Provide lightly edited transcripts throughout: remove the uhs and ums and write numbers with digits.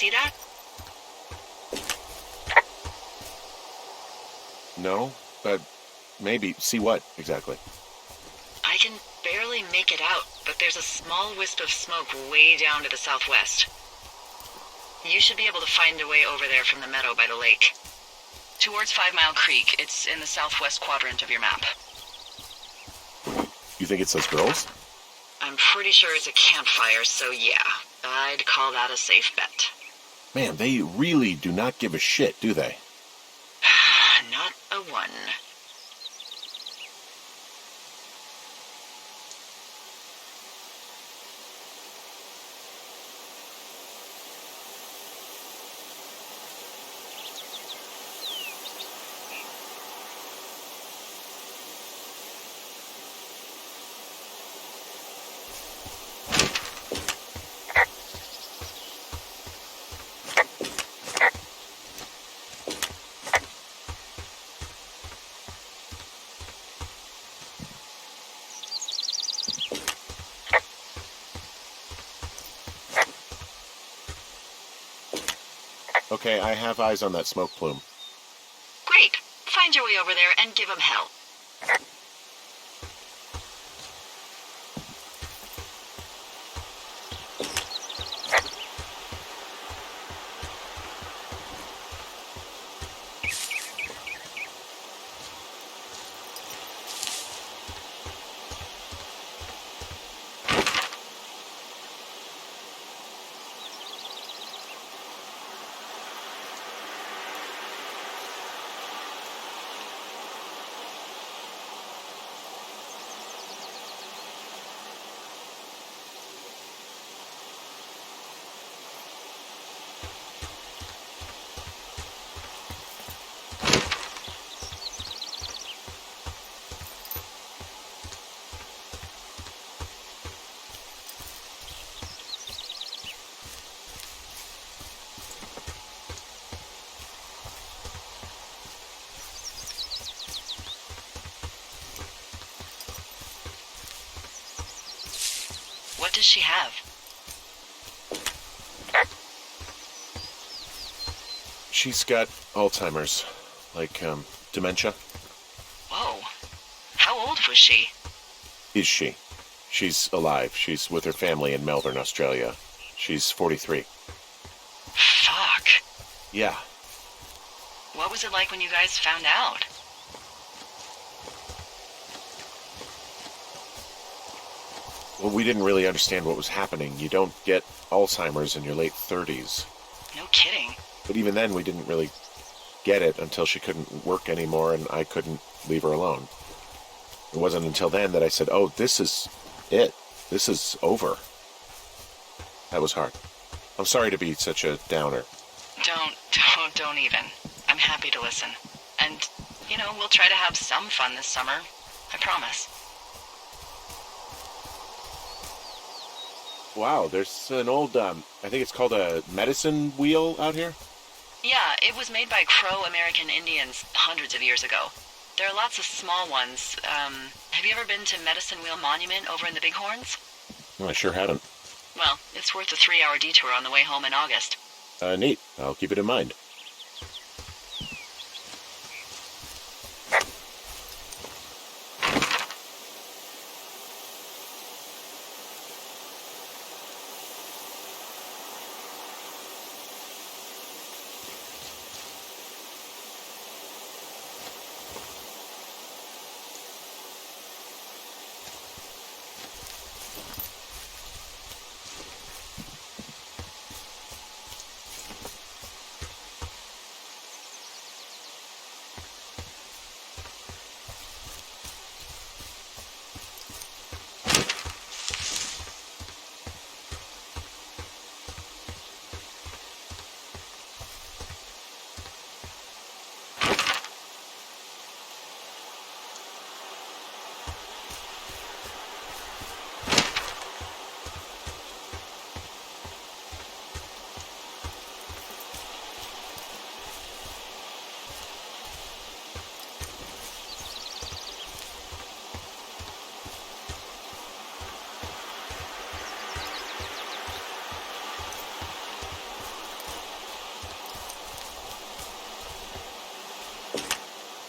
see that? No, but maybe. See what, exactly? I can barely make it out, but there's a small wisp of smoke way down to the southwest. You should be able to find a way over there from the meadow by the lake. Towards 5 Mile Creek. It's in the southwest quadrant of your map. You think it's those girls? I'm pretty sure it's a campfire, so yeah, I'd call that a safe bet. Man, they really do not give a shit, do they? Not a one. Okay, I have eyes on that smoke plume. Great. Find your way over there and give 'em hell. What does she have? She's got Alzheimer's, like, dementia. Whoa. How old was she? Is she? She's alive. She's with her family in Melbourne, Australia. She's 43. Fuck. Yeah. What was it like when you guys found out? Well, we didn't really understand what was happening. You don't get Alzheimer's in your late 30s. No kidding. But even then, we didn't really get it until she couldn't work anymore and I couldn't leave her alone. It wasn't until then that I said, oh, this is it. This is over. That was hard. I'm sorry to be such a downer. Don't even. I'm happy to listen. And, we'll try to have some fun this summer. I promise. Wow, there's an old, I think it's called a medicine wheel out here? Yeah, it was made by Crow American Indians hundreds of years ago. There are lots of small ones. Have you ever been to Medicine Wheel Monument over in the Bighorns? No, I sure haven't. Well, it's worth a 3-hour detour on the way home in August. Neat. I'll keep it in mind.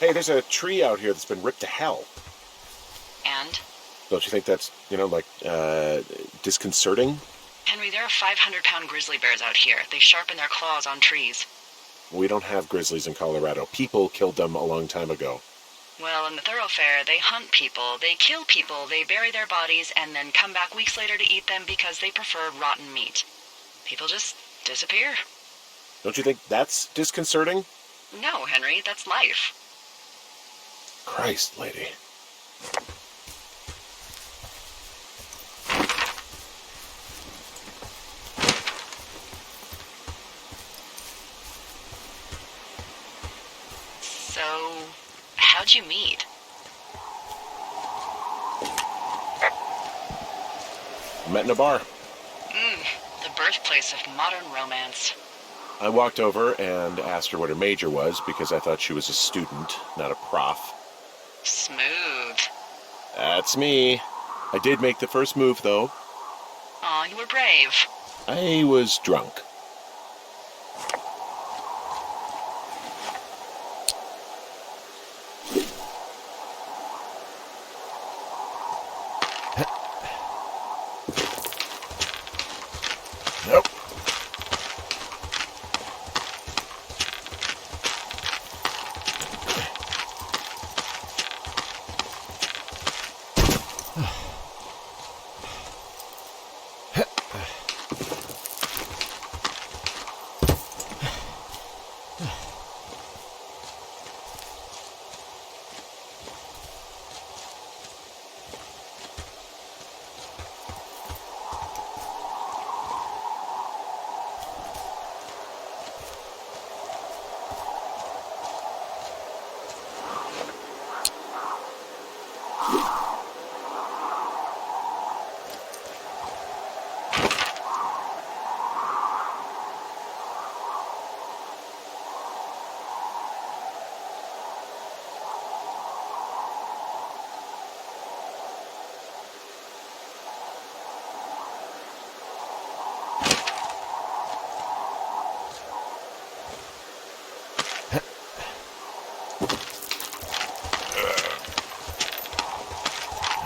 Hey, there's a tree out here that's been ripped to hell. And? Don't you think that's, disconcerting? Henry, there are 500-pound grizzly bears out here. They sharpen their claws on trees. We don't have grizzlies in Colorado. People killed them a long time ago. Well, in the thoroughfare, they hunt people, they kill people, they bury their bodies, and then come back weeks later to eat them because they prefer rotten meat. People just disappear. Don't you think that's disconcerting? No, Henry, that's life. Christ, lady. So, how'd you meet? Met in a bar. The birthplace of modern romance. I walked over and asked her what her major was because I thought she was a student, not a prof. Smooth. That's me. I did make the first move, though. Aw, you were brave. I was drunk. Nope.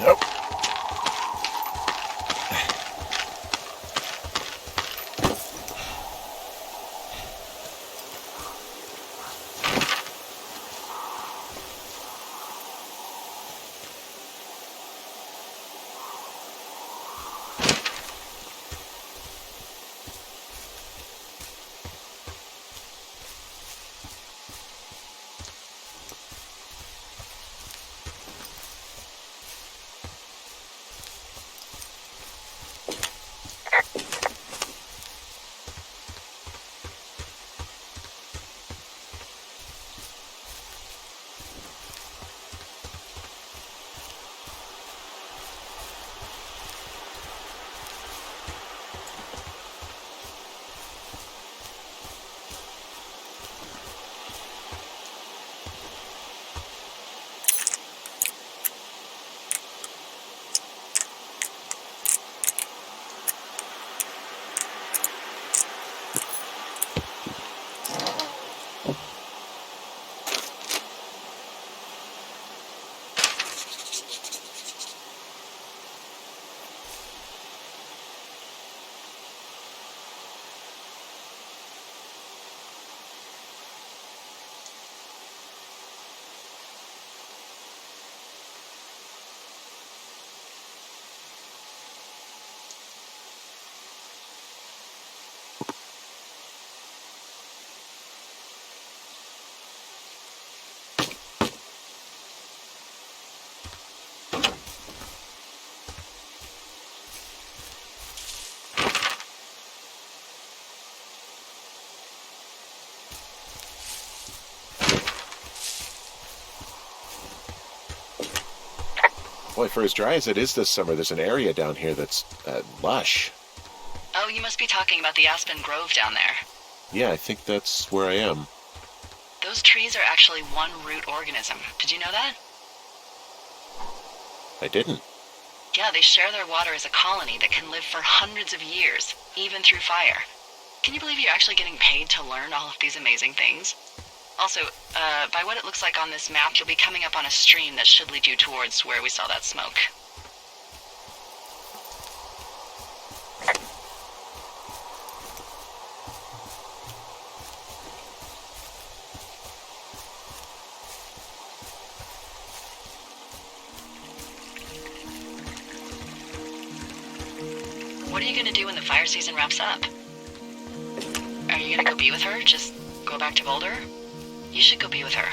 Nope. Boy, for as dry as it is this summer, there's an area down here that's lush. Oh, you must be talking about the Aspen Grove down there. Yeah, I think that's where I am. Those trees are actually one root organism. Did you know that? I didn't. Yeah, they share their water as a colony that can live for hundreds of years, even through fire. Can you believe you're actually getting paid to learn all of these amazing things? Also, by what it looks like on this map, you'll be coming up on a stream that should lead you towards where we saw that smoke. What are you gonna do when the fire season wraps up? Are you gonna go be with her? Just go back to Boulder? You should go be with her.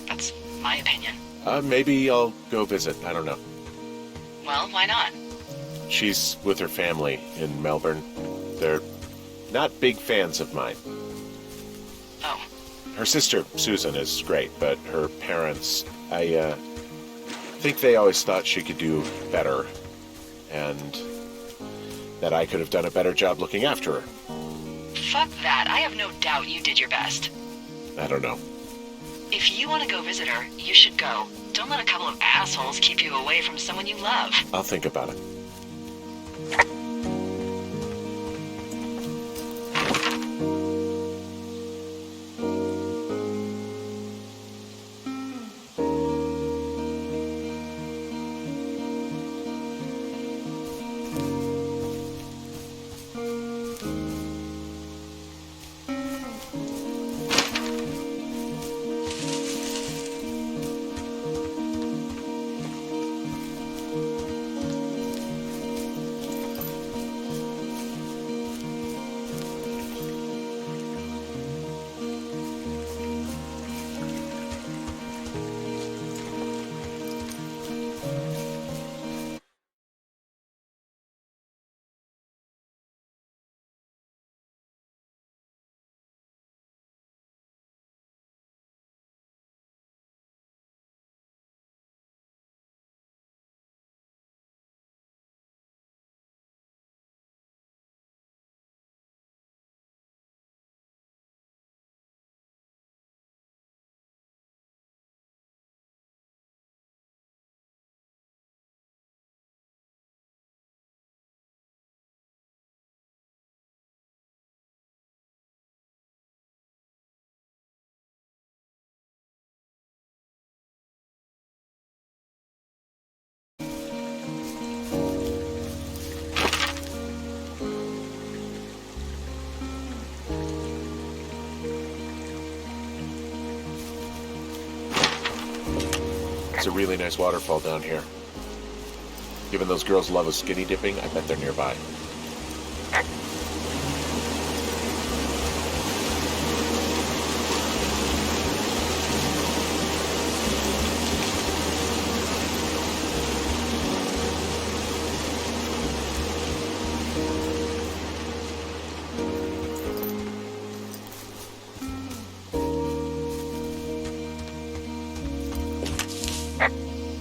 That's my opinion. Maybe I'll go visit. I don't know. Well, why not? She's with her family in Melbourne. They're not big fans of mine. Oh. Her sister, Susan, is great, but her parents, I think they always thought she could do better, and that I could have done a better job looking after her. Fuck that. I have no doubt you did your best. I don't know. If you want to go visit her, you should go. Don't let a couple of assholes keep you away from someone you love. I'll think about it. It's a really nice waterfall down here. Given those girls' love of skinny dipping, I bet they're nearby.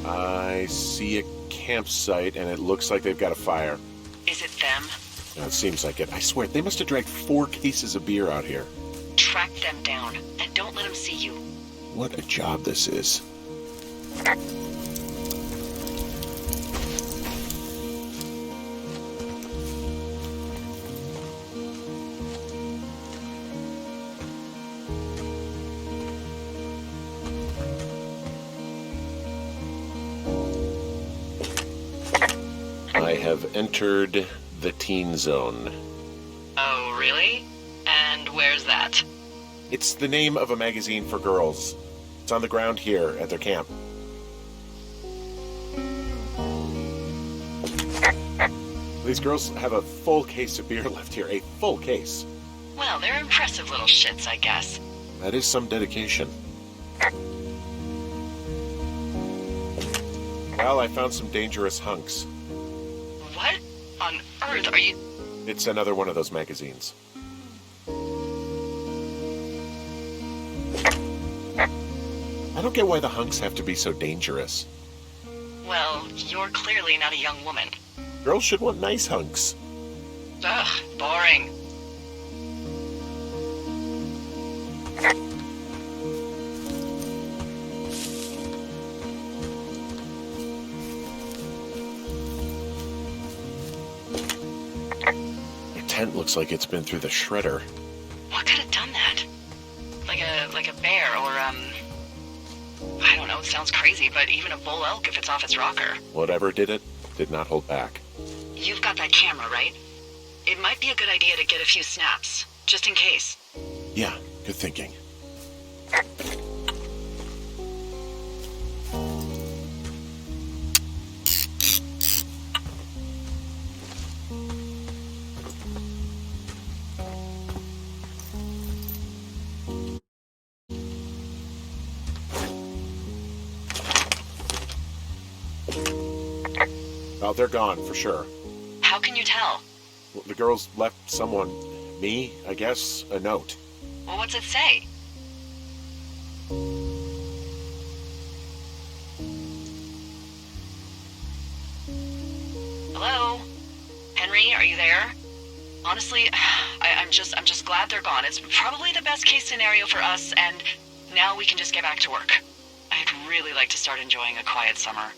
I see a campsite, and it looks like they've got a fire. Is it them? It seems like it. I swear, they must have dragged 4 cases of beer out here. Track them down, and don't let them see you. What a job this is. I have entered the teen zone. Oh, really? And where's that? It's the name of a magazine for girls. It's on the ground here at their camp. These girls have a full case of beer left here. A full case. Well, they're impressive little shits, I guess. That is some dedication. Well, I found some dangerous hunks. What on earth are you... It's another one of those magazines. I don't get why the hunks have to be so dangerous. Well, you're clearly not a young woman. Girls should want nice hunks. Ugh, boring. Their tent looks like it's been through the shredder. What could have done that? Like like a bear or, I don't know, it sounds crazy, but even a bull elk if it's off its rocker. Whatever did it, did not hold back. You've got that camera, right? It might be a good idea to get a few snaps, just in case. Yeah, good thinking. Oh, they're gone, for sure. How can you tell? Well, the girls left someone, me, I guess, a note. Well, what's it say? Hello? Henry, are you there? Honestly, I'm just glad they're gone. It's probably the best case scenario for us, and now we can just get back to work. I'd really like to start enjoying a quiet summer.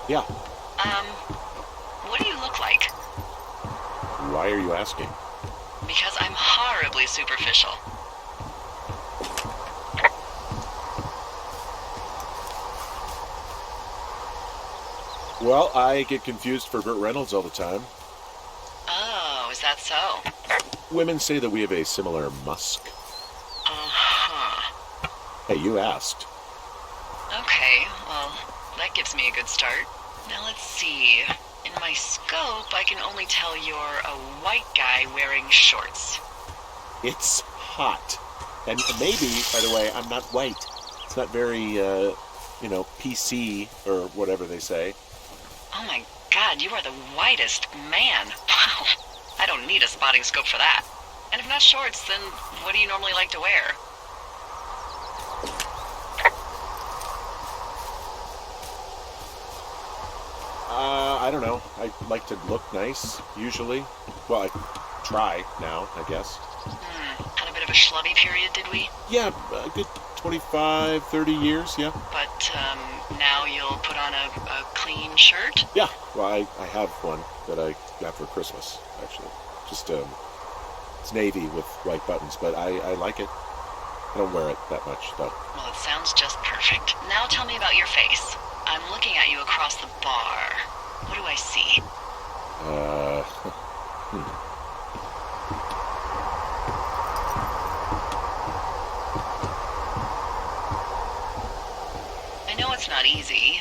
Yeah. What do you look like? Why are you asking? Because I'm horribly superficial. Well, I get confused for Burt Reynolds all the time. Oh, is that so? Women say that we have a similar musk. Uh-huh. Hey, you asked. Okay, well, that gives me a good start. Now let's see. In my scope, I can only tell you're a white guy wearing shorts. It's hot. And maybe, by the way, I'm not white. It's not very, PC or whatever they say. Oh my god, you are the whitest man. Wow. I don't need a spotting scope for that. And if not shorts, then what do you normally like to wear? I don't know. I like to look nice, usually. Well, I try now, I guess. Had a bit of a schlubby period, did we? Yeah, a good 25, 30 years, yeah. But, now you'll put on a clean shirt? Yeah, well, I have one that I got for Christmas, actually. Just, it's navy with white buttons, but I like it. I don't wear it that much, though. Well, it sounds just perfect. Now tell me about your face. I'm looking at you across the bar. What do I see? I know it's not easy.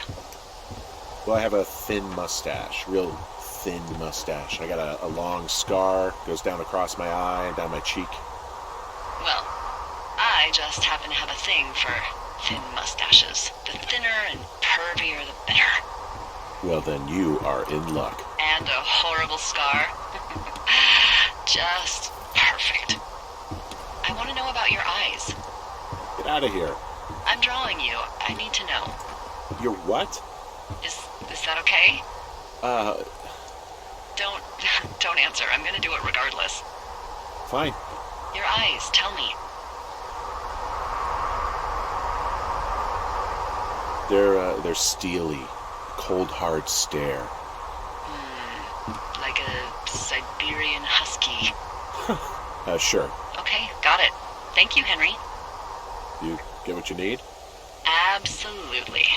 Well, I have a thin mustache, real thin mustache. I got a long scar, goes down across my eye and down my cheek. Well, I just happen to have a thing for thin mustaches. The thinner and pervier, the better. Well, then you are in luck. And a horrible scar. Just perfect. I want to know about your eyes. Get out of here. I'm drawing you. I need to know. You're what? Is that okay? Don't answer. I'm gonna do it regardless. Fine. Your eyes, tell me. They're steely, cold, hard stare. Like a Siberian husky. Sure. Okay, got it. Thank you, Henry. You get what you need? Absolutely.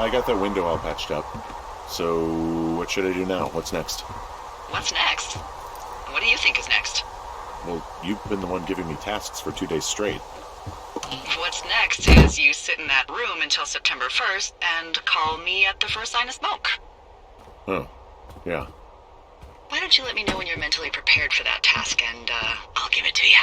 I got that window all patched up. So, what should I do now? What's next? What's next? What do you think is next? Well, you've been the one giving me tasks for 2 days straight. What's next is you sit in that room until September 1st and call me at the first sign of smoke. Oh, yeah. Why don't you let me know when you're mentally prepared for that task, and I'll give it to you.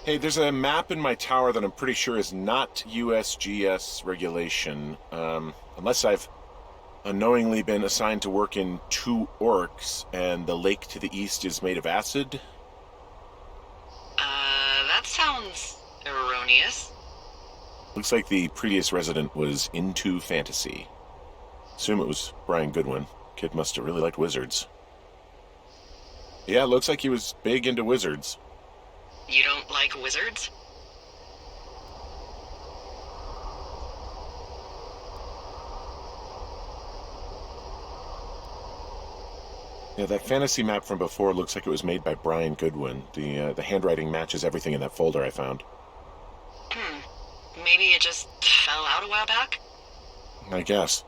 Hey, there's a map in my tower that I'm pretty sure is not USGS regulation. Unless I've unknowingly been assigned to work in 2 orcs, and the lake to the east is made of acid. That sounds erroneous. Looks like the previous resident was into fantasy. Assume it was Brian Goodwin. Kid must have really liked wizards. Yeah, looks like he was big into wizards. You don't like wizards? Yeah, that fantasy map from before looks like it was made by Brian Goodwin. The handwriting matches everything in that folder I found. Maybe it just fell out a while back? I guess.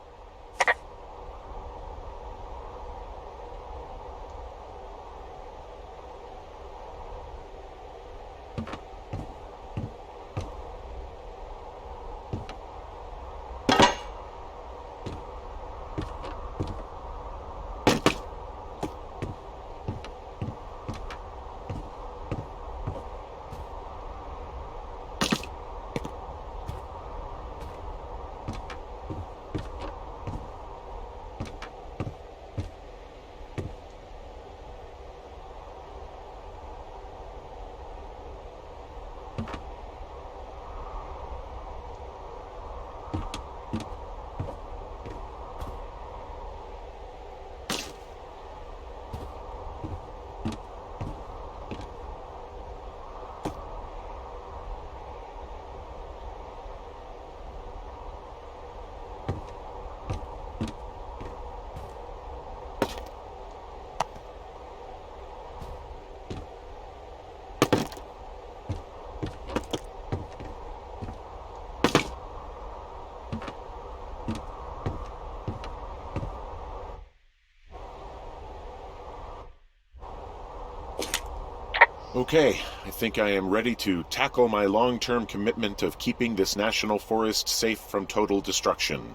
Okay, I think I am ready to tackle my long-term commitment of keeping this national forest safe from total destruction.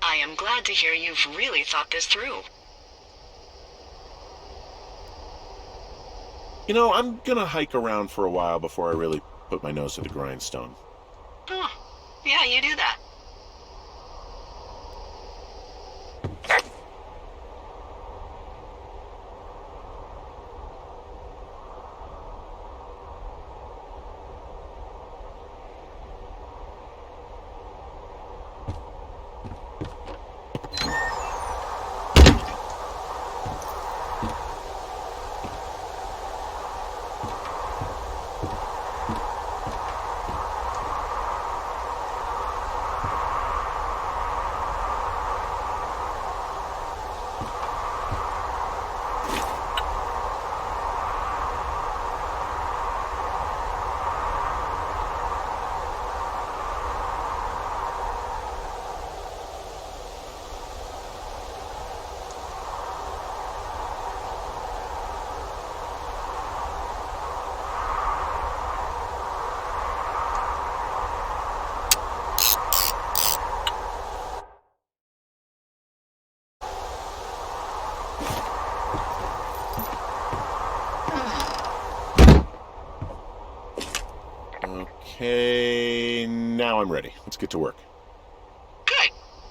I am glad to hear you've really thought this through. You know, I'm gonna hike around for a while before I really put my nose to the grindstone. Oh, yeah, you do that. Okay, now I'm ready. Let's get to work. Good.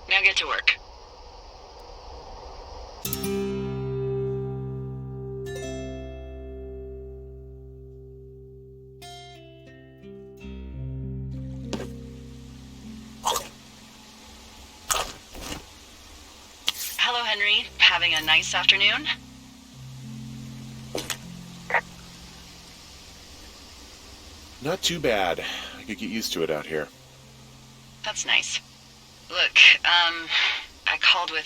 Now get to work. Hello, Henry. Having a nice afternoon? Not too bad. I could get used to it out here. That's nice. Look, I called with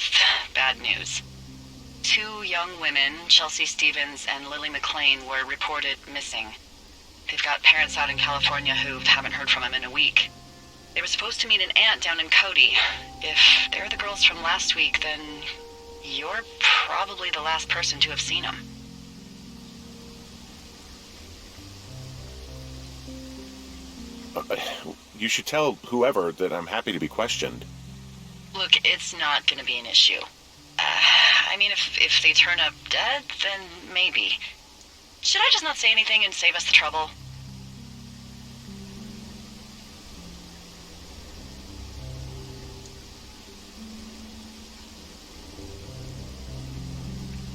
bad news. 2 young women, Chelsea Stevens and Lily McLean, were reported missing. They've got parents out in California who haven't heard from them in a week. They were supposed to meet an aunt down in Cody. If they're the girls from last week, then you're probably the last person to have seen them. You should tell whoever that I'm happy to be questioned. Look, it's not gonna be an issue. I mean, if they turn up dead, then maybe. Should I just not say anything and save us the trouble?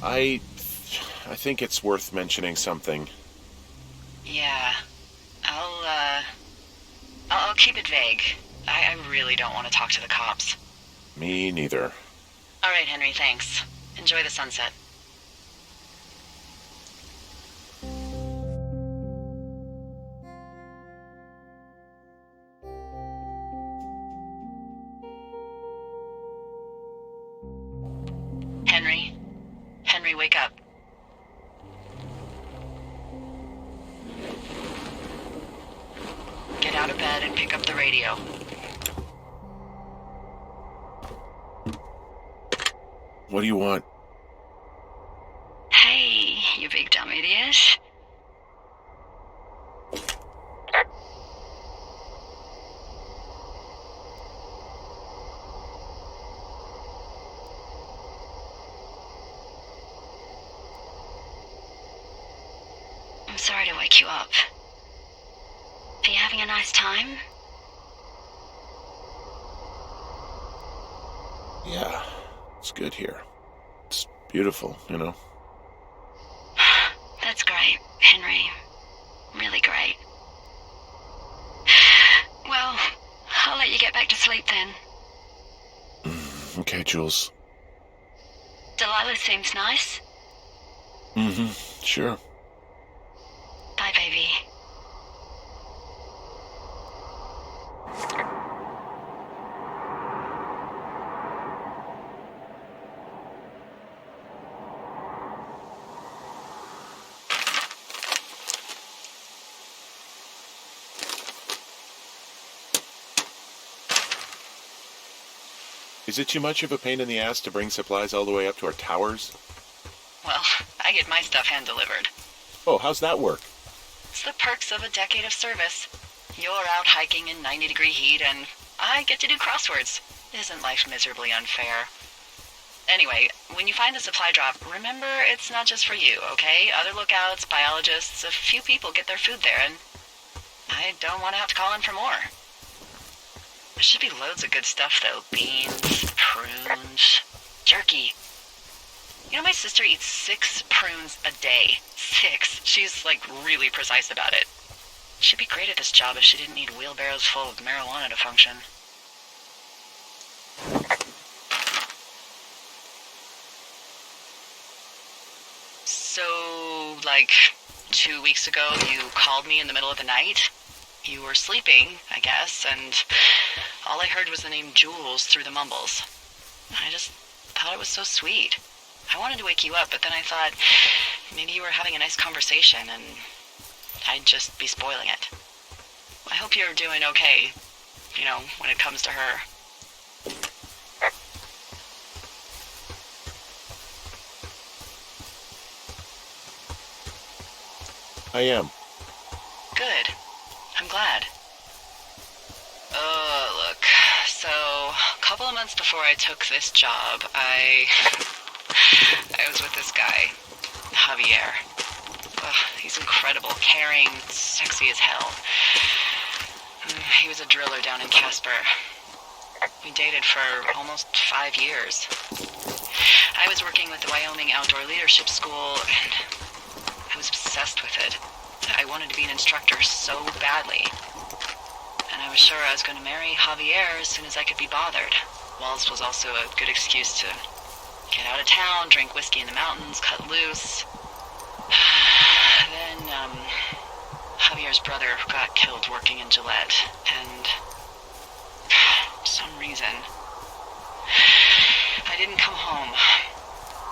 I think it's worth mentioning something. Yeah. I'll keep it vague. I really don't want to talk to the cops. Me neither. All right, Henry, thanks. Enjoy the sunset. Henry? Henry, wake up. Get out of bed and pick up the radio. What do you want? Hey, you big dumb idiot. I'm sorry to wake you up. Are you having a nice time? Yeah, it's good here. It's beautiful, you know? That's great, Henry. Really great. Well, I'll let you get back to sleep then. Okay, Jules. Delilah seems nice. Sure. Bye, baby. Is it too much of a pain in the ass to bring supplies all the way up to our towers? Well, I get my stuff hand-delivered. Oh, how's that work? It's the perks of a decade of service. You're out hiking in 90-degree heat, and I get to do crosswords. Isn't life miserably unfair? Anyway, when you find the supply drop, remember it's not just for you, okay? Other lookouts, biologists, a few people get their food there, and I don't want to have to call in for more. There should be loads of good stuff, though. Beans, prunes, jerky. You know, my sister eats 6 prunes a day. 6. She's, really precise about it. She'd be great at this job if she didn't need wheelbarrows full of marijuana to function. So, 2 weeks ago, you called me in the middle of the night? You were sleeping, I guess, and all I heard was the name Jules through the mumbles. I just thought it was so sweet. I wanted to wake you up, but then I thought maybe you were having a nice conversation and I'd just be spoiling it. I hope you're doing okay, when it comes to her. I am. Good. I'm glad. Look. So, a couple of months before I took this job, I was with this guy, Javier. He's incredible, caring, sexy as hell. He was a driller down in Casper. We dated for almost 5 years. I was working with the Wyoming Outdoor Leadership School, and I was obsessed with it. I wanted to be an instructor so badly. And I was sure I was going to marry Javier as soon as I could be bothered. Walls was also a good excuse to get out of town, drink whiskey in the mountains, cut loose. Then, Javier's brother got killed working in Gillette, and for some reason, I didn't come home.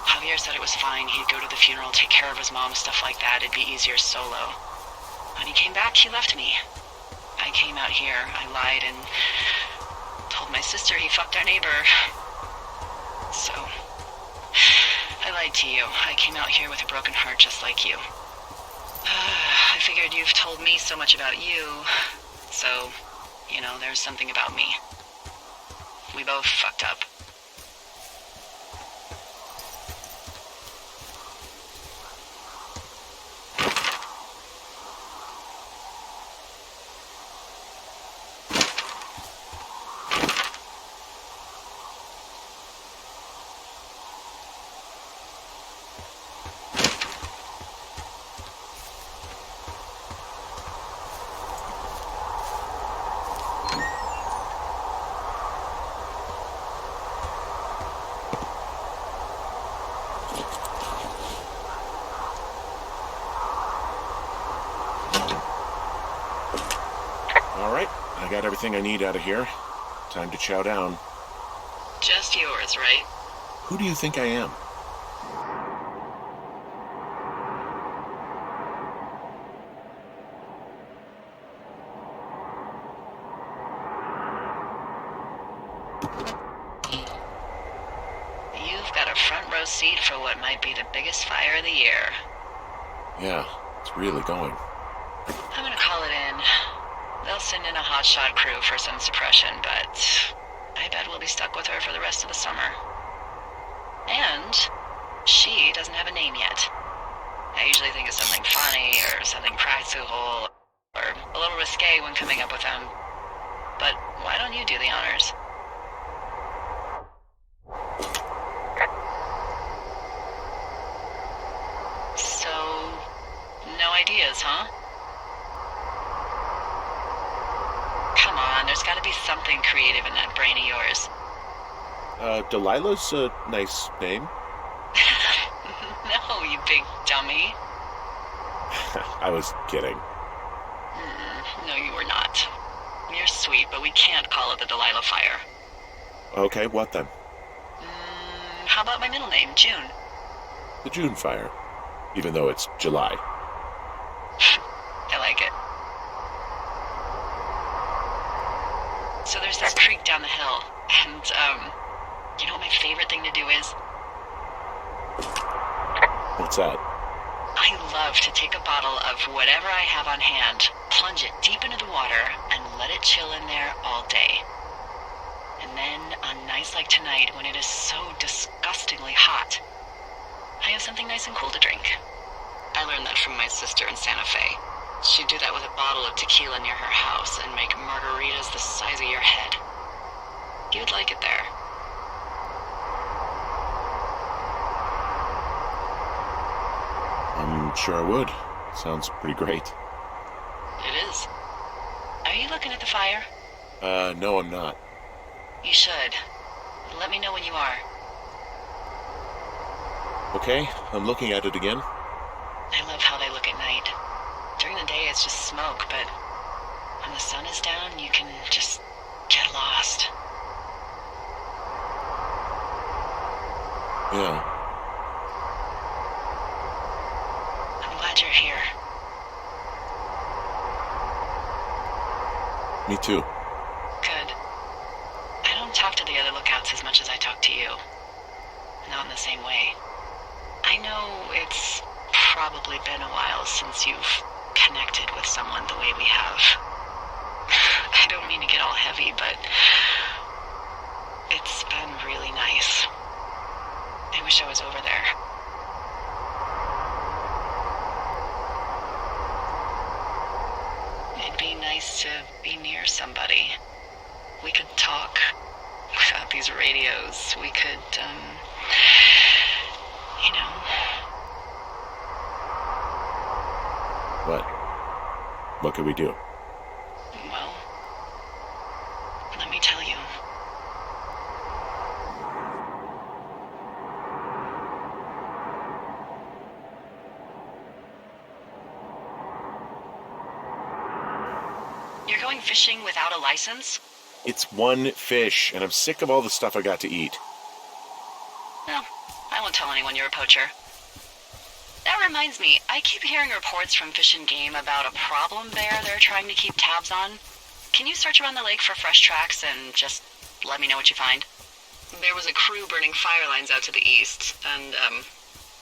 Javier said it was fine. He'd go to the funeral, take care of his mom, stuff like that. It'd be easier solo. When he came back, he left me. I came out here. I lied and told my sister he fucked our neighbor. So, I lied to you. I came out here with a broken heart just like you. I figured you've told me so much about you, so, there's something about me. We both fucked up. I got everything I need out of here. Time to chow down. Just yours, right? Who do you think I am? You've got a front row seat for what might be the biggest fire of the year. Yeah, it's really going. I'm gonna call it in. They'll send in a hotshot crew for some suppression, but I bet we'll be stuck with her for the rest of the summer. And she doesn't have a name yet. I usually think of something funny or something practical or a little risque when coming up with them. But why don't you do the honors? So, no ideas, huh? Come on, there's gotta be something creative in that brain of yours. Delilah's a nice name. No, you big dummy. I was kidding. No, you were not. You're sweet, but we can't call it the Delilah fire. Okay, what then? How about my middle name, June? The June fire. Even though it's July. I like it. So there's this creek down the hill, and, you know what my favorite thing to do is? What's that? I love to take a bottle of whatever I have on hand, plunge it deep into the water, and let it chill in there all day. And then, on nights like tonight, when it is so disgustingly hot, I have something nice and cool to drink. I learned that from my sister in Santa Fe. She'd do that with a bottle of tequila near her house and make margaritas the size of your head. You'd like it there. I'm sure I would. Sounds pretty great. It is. Are you looking at the fire? No, I'm not. You should. Let me know when you are. Okay, I'm looking at it again. I love how they look at night. During the day, it's just smoke, but when the sun is down, you can just get lost. Yeah. I'm glad you're here. Me too. Good. I don't talk to the other lookouts as much as I talk to you. Not in the same way. I know it's probably been a while since you've connected with someone the way we have. I don't mean to get all heavy, but it's been really nice. I wish I was over there. It'd be nice to be near somebody. We could talk without these radios. We could, you know. What could we do? Well, let me tell you. You're going fishing without a license? It's one fish, and I'm sick of all the stuff I got to eat. No, I won't tell anyone you're a poacher. That reminds me, I keep hearing reports from Fish and Game about a problem bear they're trying to keep tabs on. Can you search around the lake for fresh tracks and just let me know what you find? There was a crew burning fire lines out to the east, and,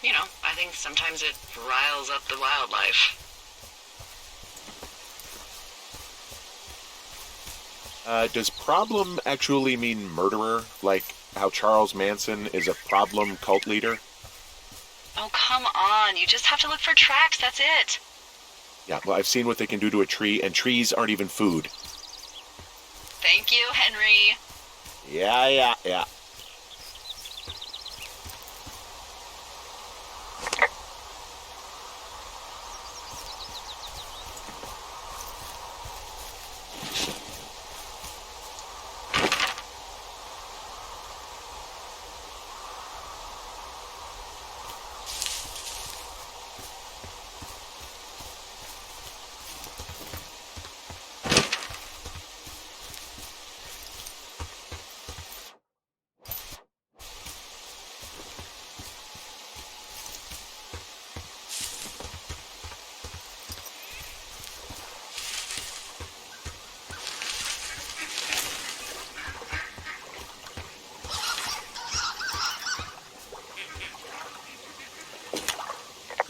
you know, I think sometimes it riles up the wildlife. Does problem actually mean murderer? Like how Charles Manson is a problem cult leader? Oh, come on. You just have to look for tracks, that's it. Yeah, well, I've seen what they can do to a tree, and trees aren't even food. Thank you, Henry. Yeah.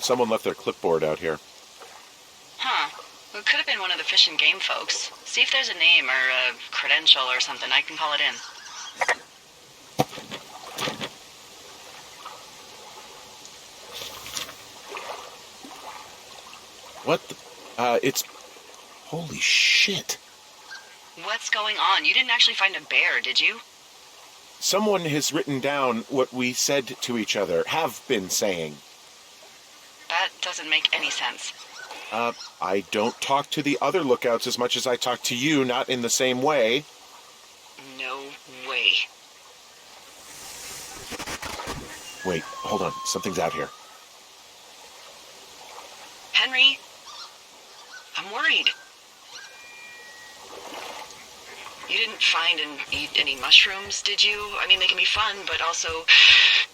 Someone left their clipboard out here. Huh. It could have been one of the Fish and Game folks. See if there's a name or a credential or something. I can call it in. What the... it's... Holy shit. What's going on? You didn't actually find a bear, did you? Someone has written down what we said to each other, have been saying. That doesn't make any sense. I don't talk to the other lookouts as much as I talk to you, not in the same way. No way. Wait, hold on. Something's out here. Henry? I'm worried. You didn't find and eat any mushrooms, did you? I mean, they can be fun, but also,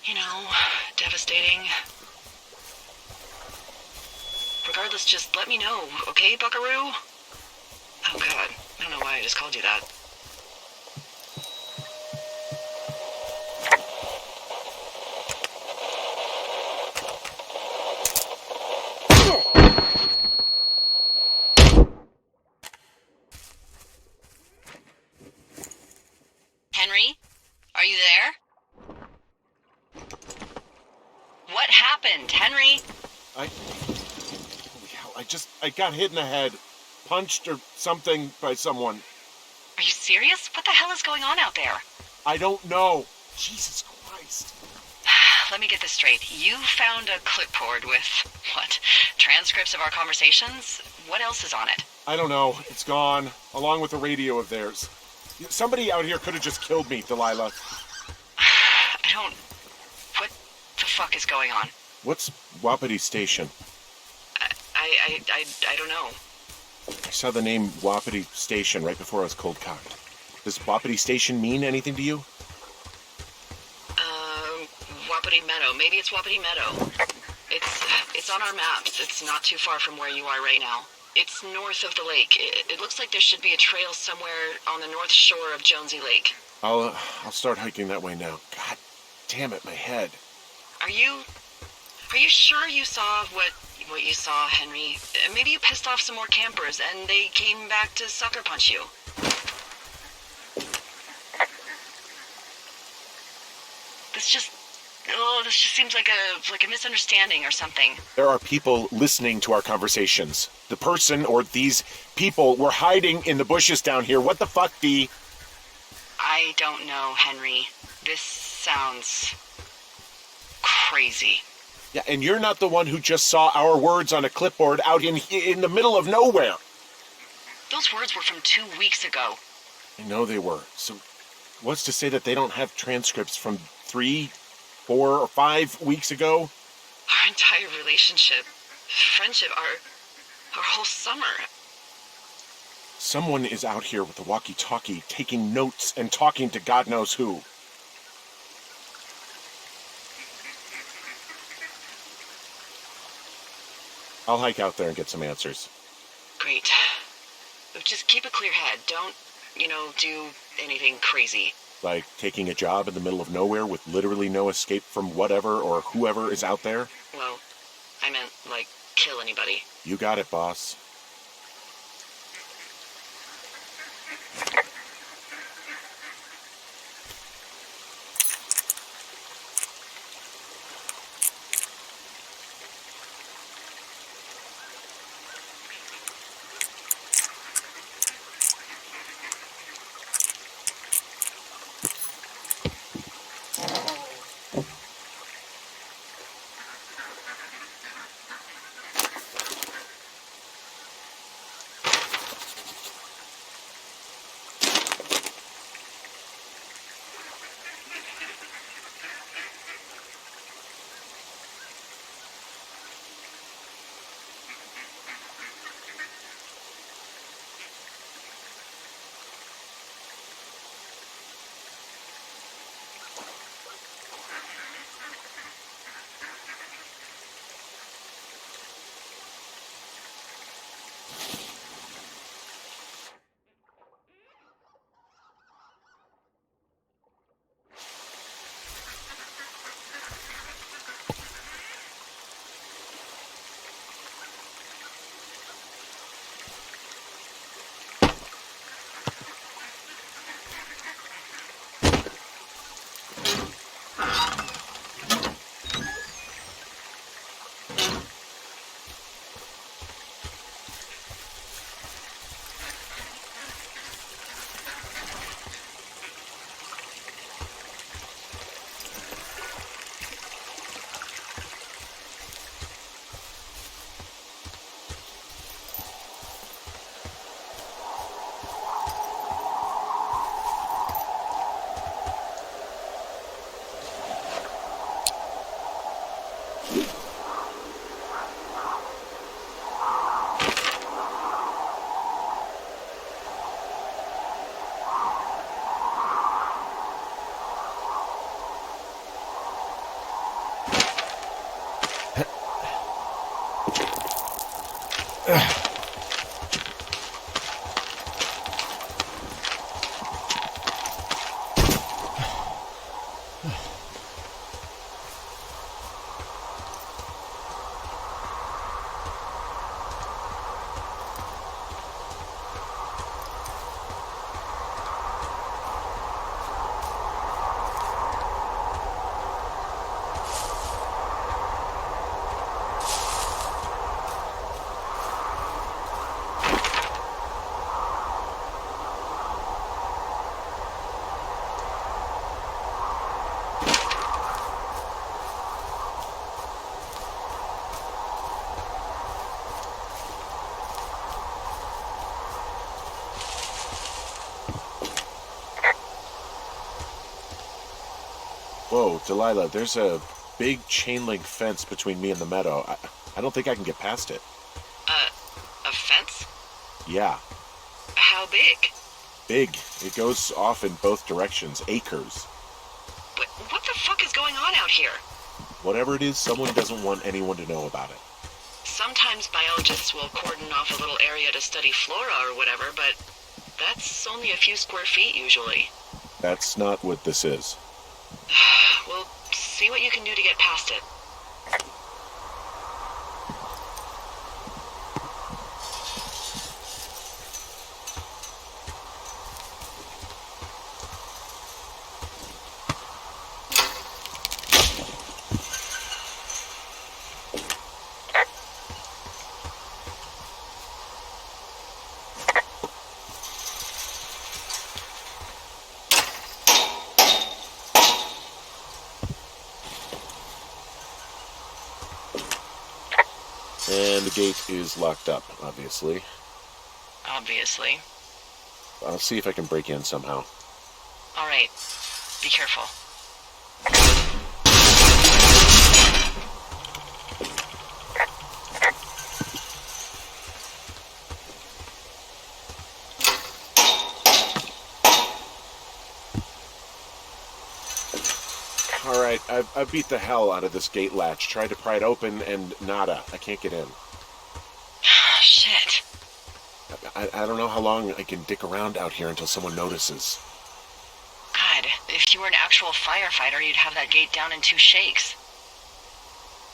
you know, devastating. Regardless, just let me know, okay, buckaroo? Oh, God. I don't know why I just called you that. Are you there? What happened, Henry? Holy hell, I got hit in the head. Punched or something by someone. Are you serious? What the hell is going on out there? I don't know. Jesus Christ. Let me get this straight. You found a clipboard with, what, transcripts of our conversations? What else is on it? I don't know. It's gone, along with the radio of theirs. Somebody out here could have just killed me, Delilah. What the fuck is going on? What's Wapiti Station? I don't know. I saw the name Wapiti Station right before I was cold-cocked. Does Wapiti Station mean anything to you? Wapiti Meadow. Maybe it's Wapiti Meadow. It's on our maps. It's not too far from where you are right now. It's north of the lake. It looks like there should be a trail somewhere on the north shore of Jonesy Lake. I'll start hiking that way now. God damn it, my head. Are you sure you saw what you saw, Henry? Maybe you pissed off some more campers and they came back to sucker punch you. This just seems like a misunderstanding or something. There are people listening to our conversations. The person or these people were hiding in the bushes down here. What the fuck, Dee? I don't know, Henry. This sounds crazy. Yeah, and you're not the one who just saw our words on a clipboard out in the middle of nowhere. Those words were from 2 weeks ago. I know they were. So what's to say that they don't have transcripts from 3, 4, or 5 weeks ago? Our entire relationship, friendship, our whole summer. Someone is out here with a walkie-talkie taking notes and talking to God knows who. I'll hike out there and get some answers. Great. Just keep a clear head. Don't, do anything crazy. Like taking a job in the middle of nowhere with literally no escape from whatever or whoever is out there? Well, I meant, kill anybody. You got it, boss. Whoa, Delilah, there's a big chain link fence between me and the meadow. I don't think I can get past it. A fence? Yeah, How big? big. It goes off in both directions, acres. But what the fuck is going on out here? Whatever it is, someone doesn't want anyone to know about it. Sometimes biologists will cordon off a little area to study flora or whatever, but that's only a few square feet usually. That's not what this is. Well, see what you can do to get past it. And the gate is locked up, obviously. Obviously. I'll see if I can break in somehow. All right. Be careful. Alright, I've beat the hell out of this gate latch. Tried to pry it open, and nada. I can't get in. Shit. I don't know how long I can dick around out here until someone notices. God, if you were an actual firefighter, you'd have that gate down in 2 shakes.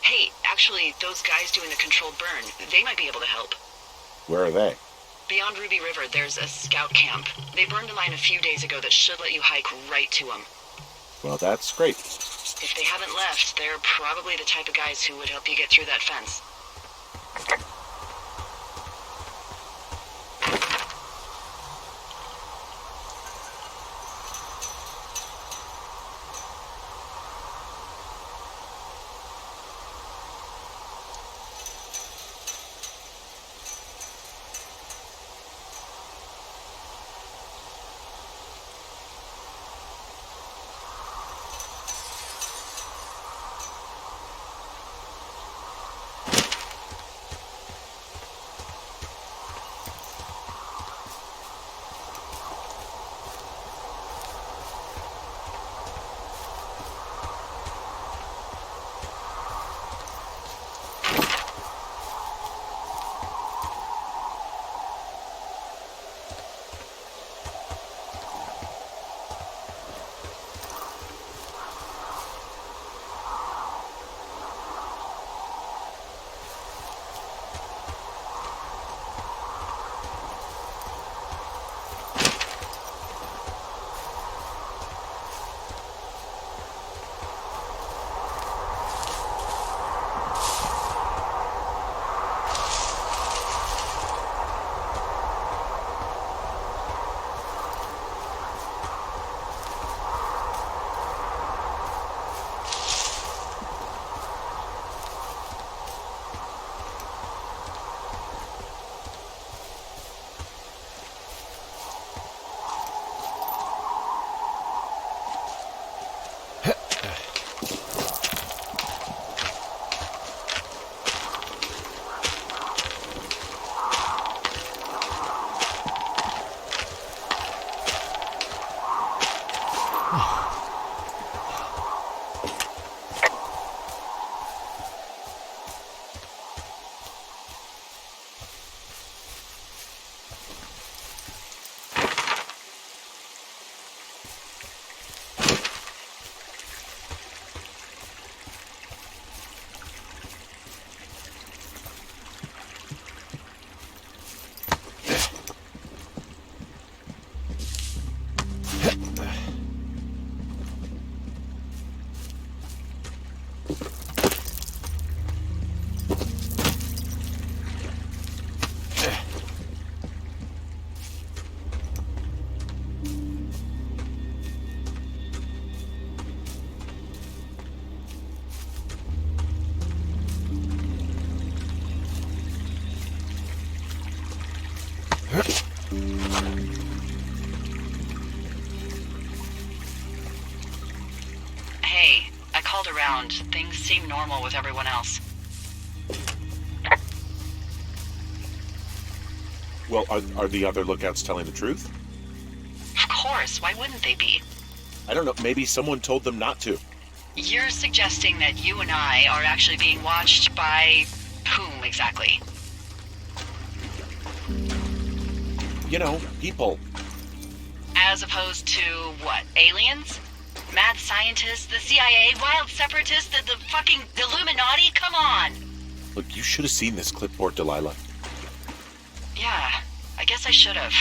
Hey, actually, those guys doing the controlled burn, they might be able to help. Where are they? Beyond Ruby River, there's a scout camp. They burned a line a few days ago that should let you hike right to them. Well, that's great. If they haven't left, they're probably the type of guys who would help you get through that fence. around. Things seem normal with everyone else. Well, are the other lookouts telling the truth? Of course, why wouldn't they be? I don't know, maybe someone told them not to. You're suggesting that you and I are actually being watched by whom exactly? You know, people. As opposed to what, aliens? Mad scientists, the CIA, wild separatists, the fucking Illuminati? Come on! Look, you should have seen this clipboard, Delilah. Yeah, I guess I should have.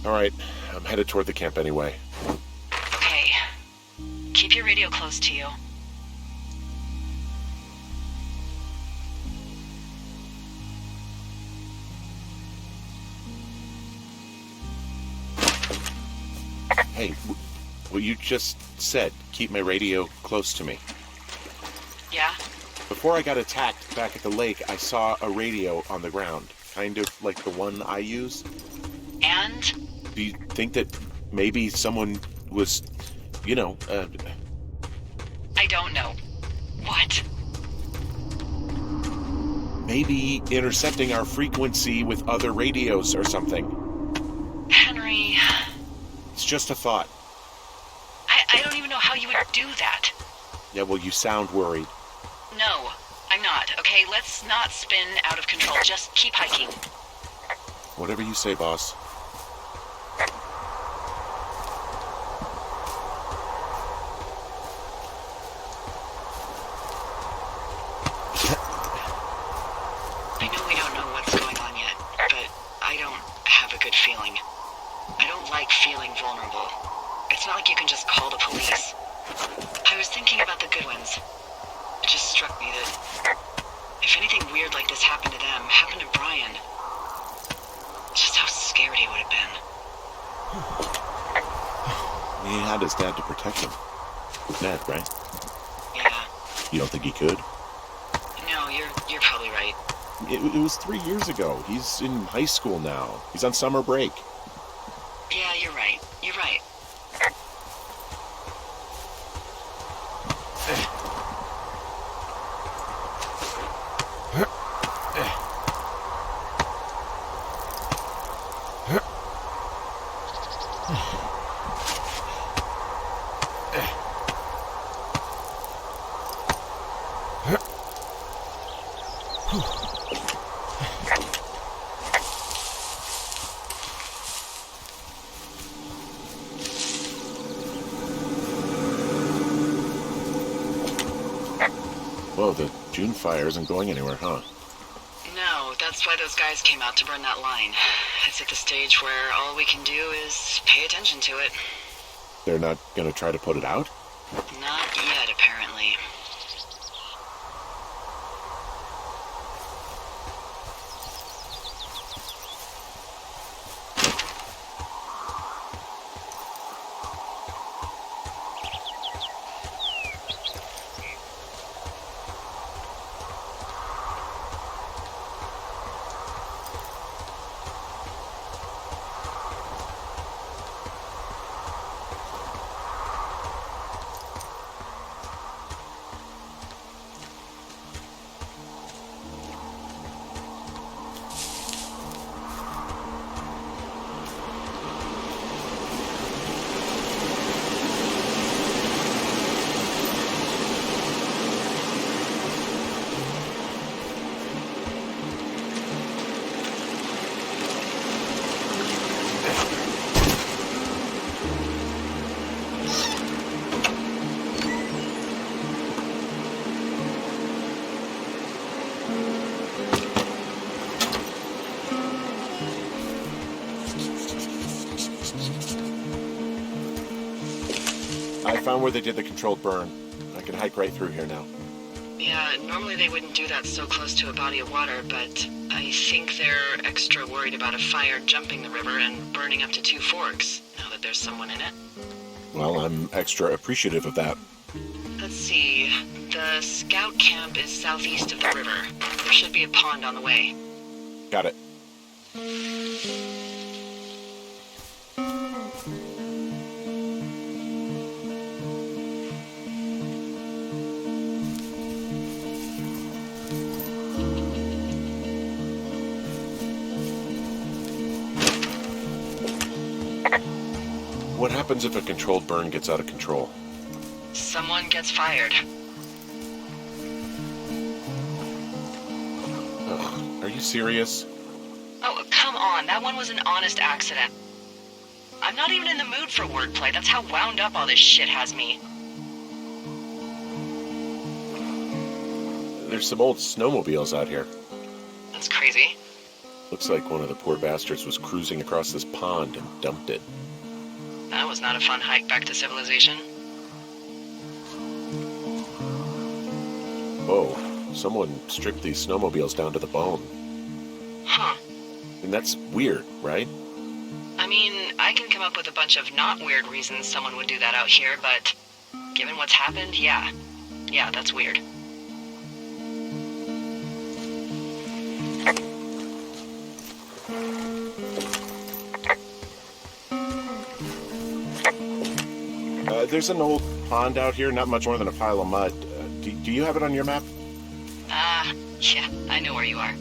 All right, I'm headed toward the camp anyway. Okay. Keep your radio close to you. Hey, what you just said, keep my radio close to me. Yeah? Before I got attacked back at the lake, I saw a radio on the ground. Kind of like the one I use. And? Do you think that maybe someone was, I don't know. What? maybe intercepting our frequency with other radios or something? Henry... It's just a thought. I don't even know how you would do that. Yeah, well, you sound worried. No, I'm not. Okay, let's not spin out of control. Just keep hiking. Whatever you say, boss. I know we don't know what's going on yet, but I don't have a good feeling. I don't like feeling vulnerable. It's not like you can just call the police. I was thinking about the good ones. It just struck me that if anything weird like this happened to them, happened to Brian, just how scared he would have been. He had his dad to protect him. Ned, right? Yeah. You don't think he could? No, you're probably right. It was 3 years ago. He's in high school now. He's on summer break. Yeah, you're right. You're right. Whoa, the June fire isn't going anywhere, huh? No, that's why those guys came out to burn that line. It's at the stage where all we can do is pay attention to it. They're not gonna try to put it out? Not yet, apparently. I found where they did the controlled burn. I can hike right through here now. Yeah, normally they wouldn't do that so close to a body of water, but I think they're extra worried about a fire jumping the river and burning up to 2 forks, now that there's someone in it. Well, I'm extra appreciative of that. Let's see. The scout camp is southeast of the river. There should be a pond on the way. Got it. What happens if a controlled burn gets out of control? Someone gets fired. Ugh, are you serious? Oh, come on. That one was an honest accident. I'm not even in the mood for wordplay. That's how wound up all this shit has me. There's some old snowmobiles out here. That's crazy. Looks like one of the poor bastards was cruising across this pond and dumped it. That was not a fun hike back to civilization. Whoa, someone stripped these snowmobiles down to the bone. Huh. And that's weird, right? I mean, I can come up with a bunch of not weird reasons someone would do that out here, but given what's happened, yeah. Yeah, that's weird. There's an old pond out here, not much more than a pile of mud. Do you have it on your map? Yeah, I know where you are.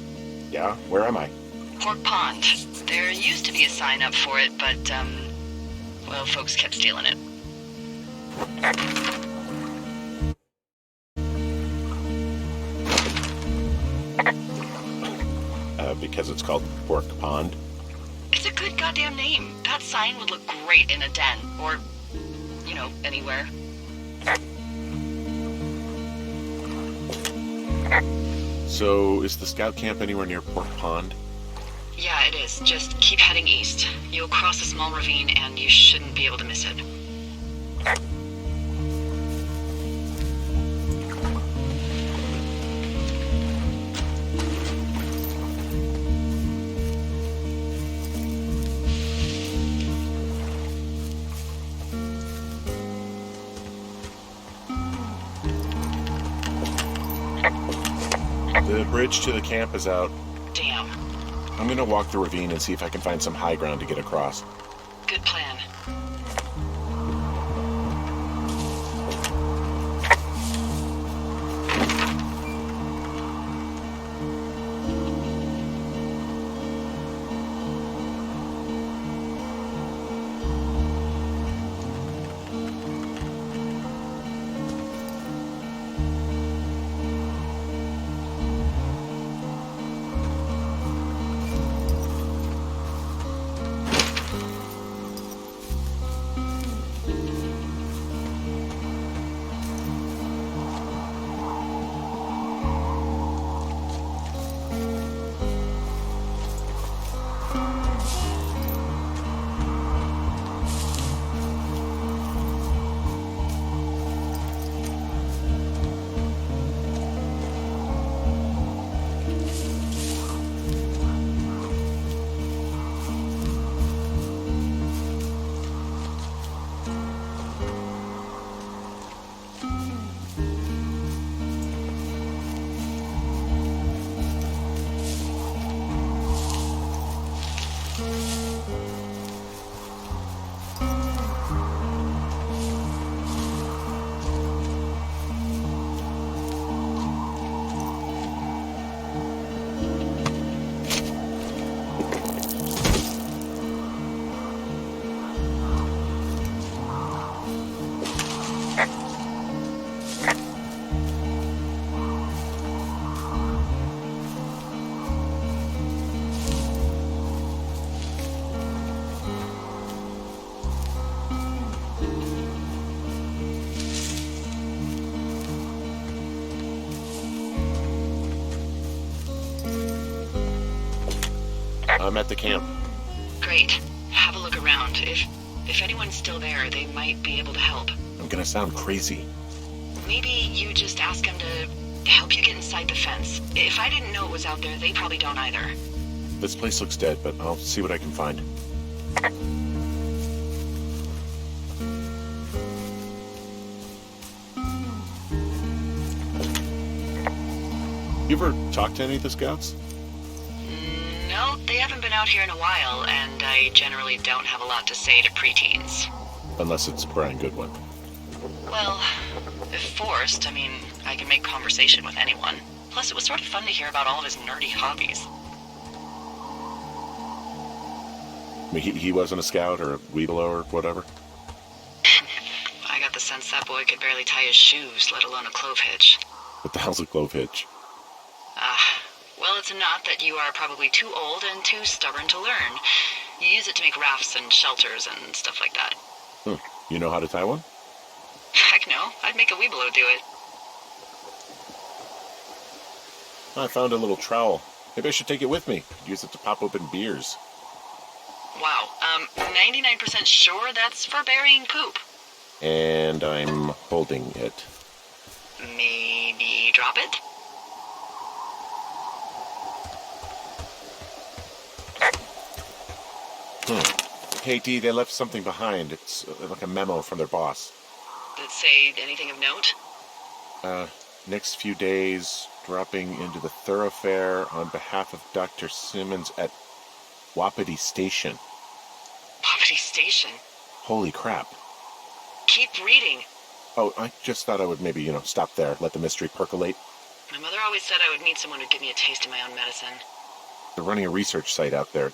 Yeah? Where am I? Pork Pond. There used to be a sign up for it, but, well, folks kept stealing it. Because it's called Pork Pond? It's a good goddamn name. That sign would look great in a den, or, you know, anywhere. So, is the scout camp anywhere near Pork Pond? Yeah, it is. Just keep heading east. You'll cross a small ravine, and you shouldn't be able to miss it. The bridge to the camp is out. Damn. I'm gonna walk the ravine and see if I can find some high ground to get across. Good plan. I'm at the camp. Great. Have a look around. If anyone's still there, they might be able to help. I'm gonna sound crazy. Maybe you just ask them to help you get inside the fence. If I didn't know it was out there, they probably don't either. This place looks dead, but I'll see what I can find. You ever talk to any of the scouts? No, they haven't been out here in a while, and I generally don't have a lot to say to preteens. Unless it's Brian Goodwin. Well, if forced, I mean, I can make conversation with anyone. Plus, it was sort of fun to hear about all of his nerdy hobbies. I mean, he wasn't a scout or a weedler or whatever? since that boy could barely tie his shoes, let alone a clove hitch. What the hell's a clove hitch? Well, it's a knot that you are probably too old and too stubborn to learn. You use it to make rafts and shelters and stuff like that. You know how to tie one? Heck no, I'd make a Weebelo do it. I found a little trowel. Maybe I should take it with me. Could use it to pop open beers. Wow, 99% sure that's for burying poop. And I'm holding it. Maybe drop it? Hey, Dee, they left something behind. It's like a memo from their boss. Did it say anything of note? Next few days, dropping into the thoroughfare on behalf of Dr. Simmons at Wapiti Station. Wapiti Station? Holy crap. Keep reading. Oh, I just thought I would maybe, stop there, let the mystery percolate. My mother always said I would need someone who'd give me a taste of my own medicine. They're running a research site out there.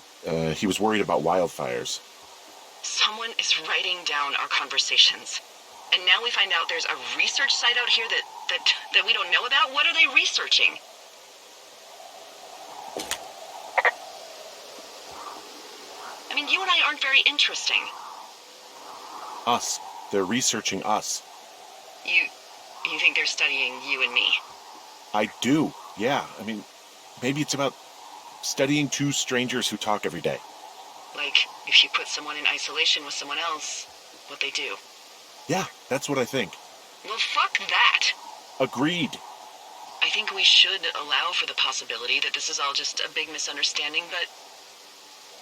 He was worried about wildfires. Someone is writing down our conversations. And now we find out there's a research site out here that we don't know about? What are they researching? I mean, you and I aren't very interesting. Us. They're researching us. You think they're studying you and me? I do, yeah. I mean, maybe it's about studying two strangers who talk every day. Like, if you put someone in isolation with someone else, what they do. Yeah, that's what I think. Well, fuck that. Agreed. I think we should allow for the possibility that this is all just a big misunderstanding, but...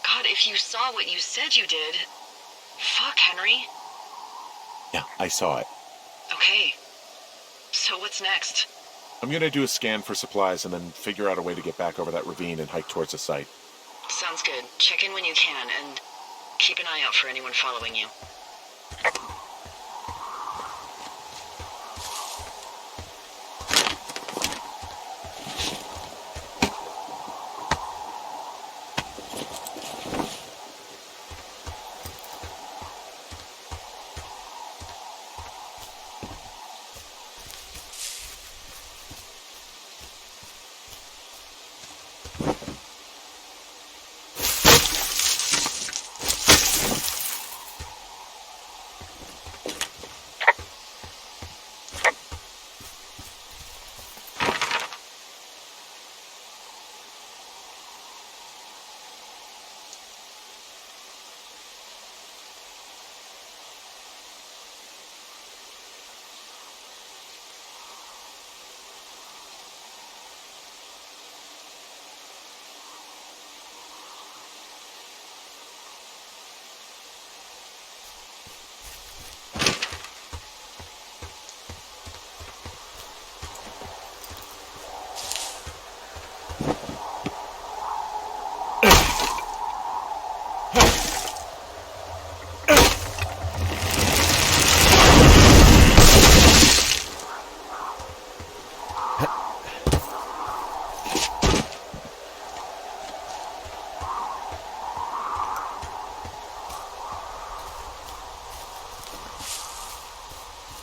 God, if you saw what you said you did... Fuck, Henry. Yeah, I saw it. Okay. So what's next? I'm gonna do a scan for supplies and then figure out a way to get back over that ravine and hike towards the site. Sounds good. Check in when you can, and keep an eye out for anyone following you.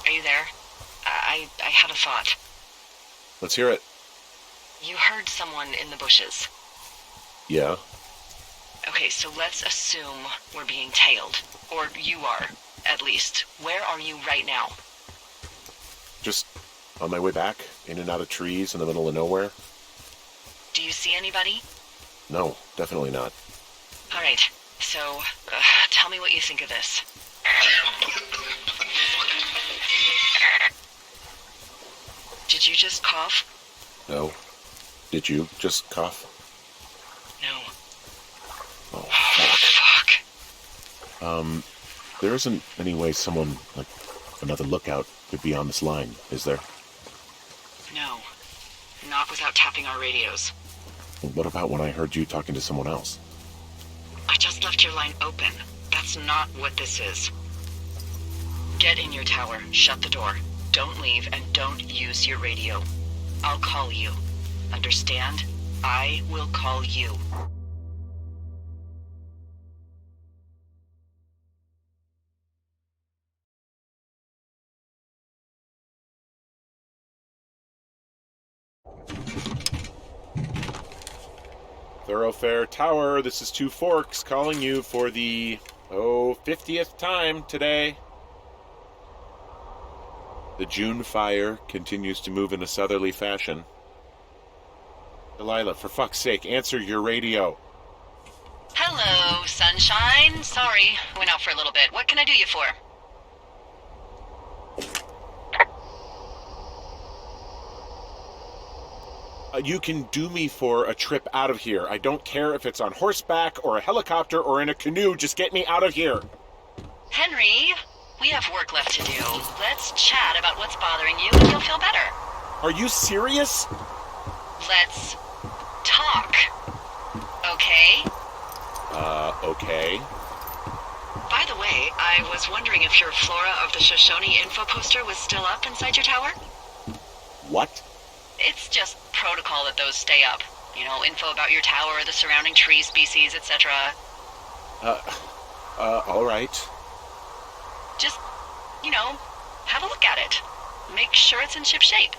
Are you there? I had a thought. Let's hear it. You heard someone in the bushes. Yeah? Okay, so let's assume we're being tailed. Or you are, at least. Where are you right now? Just on my way back, in and out of trees in the middle of nowhere. Do you see anybody? No, definitely not. All right, so tell me what you think of this. Did you just cough? No. Did you just cough? No. Oh, Fuck. There isn't any way someone, like another lookout, could be on this line, is there? No. Not without tapping our radios. What about when I heard you talking to someone else? I just left your line open. That's not what this is. Get in your tower, shut the door. Don't leave, and don't use your radio. I'll call you. Understand? I will call you. Thoroughfare Tower, this is Two Forks calling you for the, 50th time today. The June fire continues to move in a southerly fashion. Delilah, for fuck's sake, answer your radio. Hello, sunshine. Sorry, went out for a little bit. What can I do you for? You can do me for a trip out of here. I don't care if it's on horseback or a helicopter or in a canoe. Just get me out of here. Henry, we have work left to do. Let's chat about what's bothering you and you'll feel better. Are you serious? Let's talk. Okay? Okay. By the way, I was wondering if your Flora of the Shoshone info poster was still up inside your tower? What? It's just protocol that those stay up. You know, info about your tower, the surrounding tree species, etc. All right. Just, have a look at it. Make sure it's in ship shape.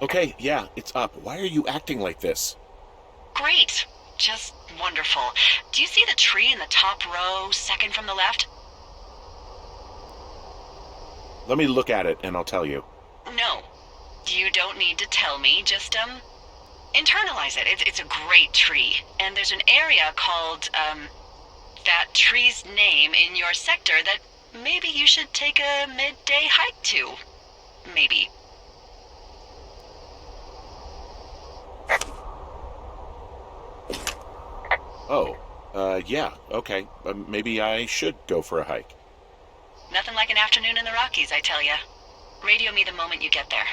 Okay, yeah, it's up. Why are you acting like this? Great. Just wonderful. Do you see the tree in the top row, second from the left? Let me look at it and I'll tell you. No. You don't need to tell me. Just, internalize it. It's a great tree. And there's an area called, that tree's name in your sector that maybe you should take a midday hike to. Maybe. Oh, yeah, okay. Maybe I should go for a hike. Nothing like an afternoon in the Rockies, I tell ya. Radio me the moment you get there.